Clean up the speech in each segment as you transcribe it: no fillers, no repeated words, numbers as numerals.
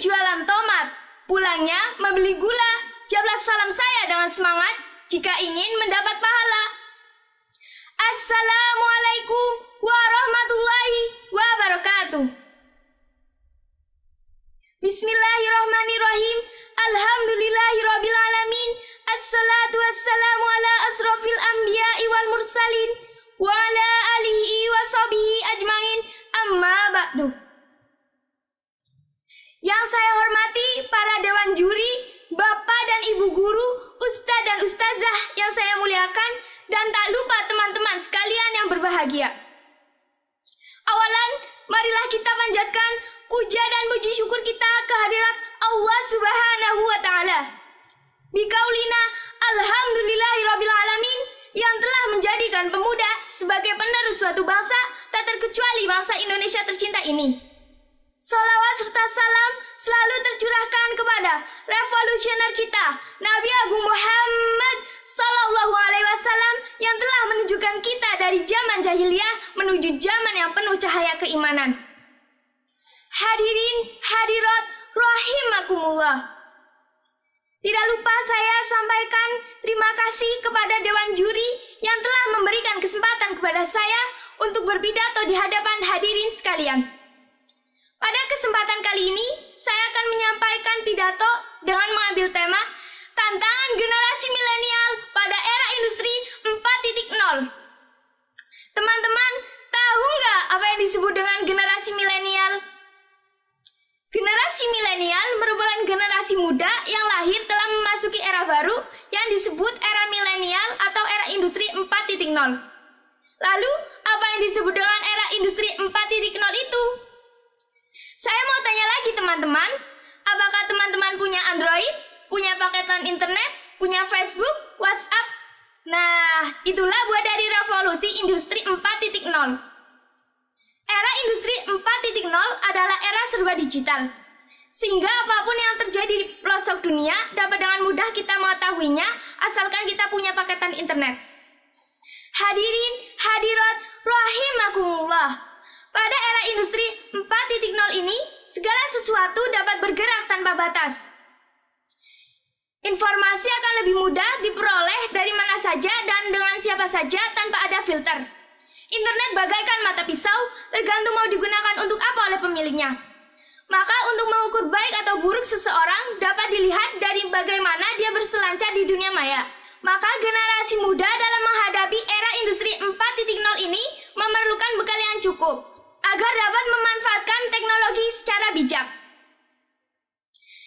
jualan tomat, pulangnya membeli gula. Jawablah salam saya dengan semangat jika ingin mendapat pahala. Assalamualaikum warahmatullahi wabarakatuh. Bismillahirrahmanirrahim. Alhamdulillahirabbil alamin. Assalatu wassalamu ala asrofil anbiya'i wal mursalin wa ala alihi wa sahbihi ajmain. Amma ba'du. Yang saya hormati para dewan juri, Bapak dan Ibu guru, Ustadz dan Ustazah yang saya muliakan, dan tak lupa teman-teman sekalian yang berbahagia. Awalan, marilah kita panjatkan puja dan puji syukur kita kehadirat Allah Subhanahu wa Ta'ala. Bikaulina alhamdulillahirabbil alamin, yang telah menjadikan pemuda sebagai penerus suatu bangsa, tak terkecuali bangsa Indonesia tercinta ini. Salawat serta salam selalu tercurahkan kepada revolusioner kita, Nabi Agung Muhammad Sallallahu Alaihi Wasallam, yang telah menunjukkan kita dari zaman jahiliyah menuju zaman yang penuh cahaya keimanan. Hadirin hadirat rahimakumullah. Tidak lupa saya sampaikan terima kasih kepada Dewan Juri yang telah memberikan kesempatan kepada saya untuk berpidato di hadapan hadirin sekalian. Pada kesempatan kali ini, saya akan menyampaikan pidato dengan mengambil tema Tantangan Generasi Milenial pada Era Industri 4.0. Teman-teman, tahu nggak apa yang disebut dengan generasi milenial? Generasi milenial merupakan generasi muda yang lahir telah memasuki era baru yang disebut era milenial atau era industri 4.0. Lalu, apa yang disebut dengan era industri 4.0 itu? Saya mau tanya lagi teman-teman, apakah teman-teman punya Android, punya paketan internet, punya Facebook, WhatsApp? Nah, itulah buah dari revolusi industri 4.0. Era industri 4.0 adalah era serba digital, sehingga apapun yang terjadi di pelosok dunia dapat dengan mudah kita mengetahuinya asalkan kita punya paketan internet. Hadirin, hadirat, rahimakumullah. Pada era industri 4.0 ini, segala sesuatu dapat bergerak tanpa batas. Informasi akan lebih mudah diperoleh dari mana saja dan dengan siapa saja tanpa ada filter. Internet bagaikan mata pisau, tergantung mau digunakan untuk apa oleh pemiliknya. Maka untuk mengukur baik atau buruk seseorang dapat dilihat dari bagaimana dia berselancar di dunia maya. Maka generasi muda dalam menghadapi era industri 4.0 ini memerlukan bekal yang cukup agar dapat memanfaatkan teknologi secara bijak.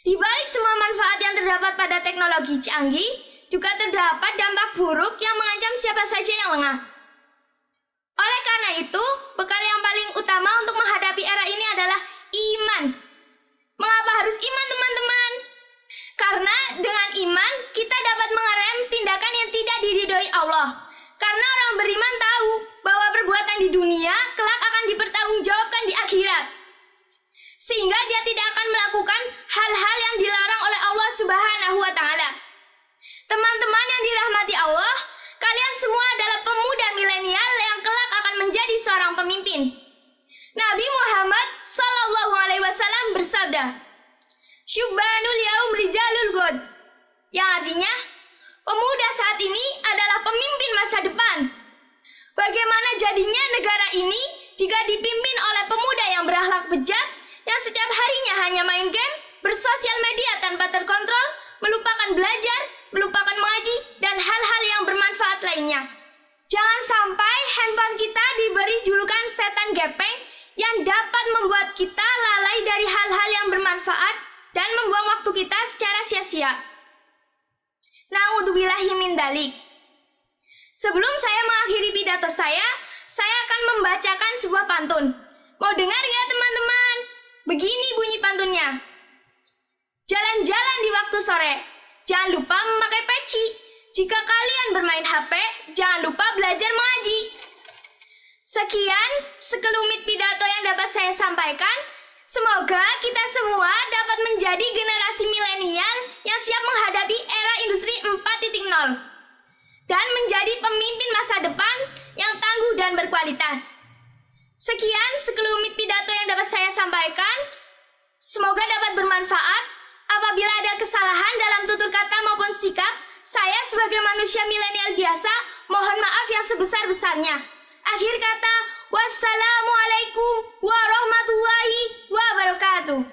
Di balik semua manfaat yang terdapat pada teknologi canggih, juga terdapat dampak buruk yang mengancam siapa saja yang lengah. Oleh karena itu, bekal yang paling utama untuk menghadapi era ini adalah iman. Mengapa harus iman, teman-teman? Karena dengan iman, kita dapat mengerem tindakan yang tidak diridhoi Allah. Karena orang beriman tahu bahwa perbuatan di dunia kelak akan dipertanggungjawabkan di akhirat. Sehingga dia tidak akan melakukan hal-hal yang dilarang oleh Allah Subhanahu wa Ta'ala. Teman-teman yang dirahmati Allah, kalian semua adalah pemuda milenial yang kelak akan menjadi seorang pemimpin. Nabi Muhammad Sallallahu Alaihi Wasallam bersabda, "Syubbanul yaum rijalul ghad," yang artinya, pemuda saat ini adalah pemimpin masa depan. Bagaimana jadinya negara ini jika dipimpin oleh pemuda yang berakhlak bejat, yang setiap harinya hanya main game, bersosial media tanpa terkontrol, melupakan belajar, melupakan mengaji, dan hal-hal yang bermanfaat lainnya. Jangan sampai handphone kita diberi julukan setan gepeng yang dapat membuat kita lalai dari hal-hal yang bermanfaat dan membuang waktu kita secara sia-sia. Na'udzubillahi min dzalik. Sebelum saya mengakhiri pidato saya akan membacakan sebuah pantun. Mau dengar nggak teman-teman? Begini bunyi pantunnya. Jalan-jalan di waktu sore, jangan lupa memakai peci. Jika kalian bermain HP, jangan lupa belajar mengaji. Sekian sekelumit pidato yang dapat saya sampaikan. Semoga kita semua dapat menjadi generasi milenial yang siap menghadapi era industri 4.0 dan menjadi pemimpin masa depan yang tangguh dan berkualitas. Sekian sekelumit pidato yang dapat saya sampaikan. Semoga dapat bermanfaat. Apabila ada kesalahan dalam tutur kata maupun sikap, saya sebagai manusia milenial biasa mohon maaf yang sebesar-besarnya. Akhir kata, wassalamualaikum warahmatullahi wabarakatuh.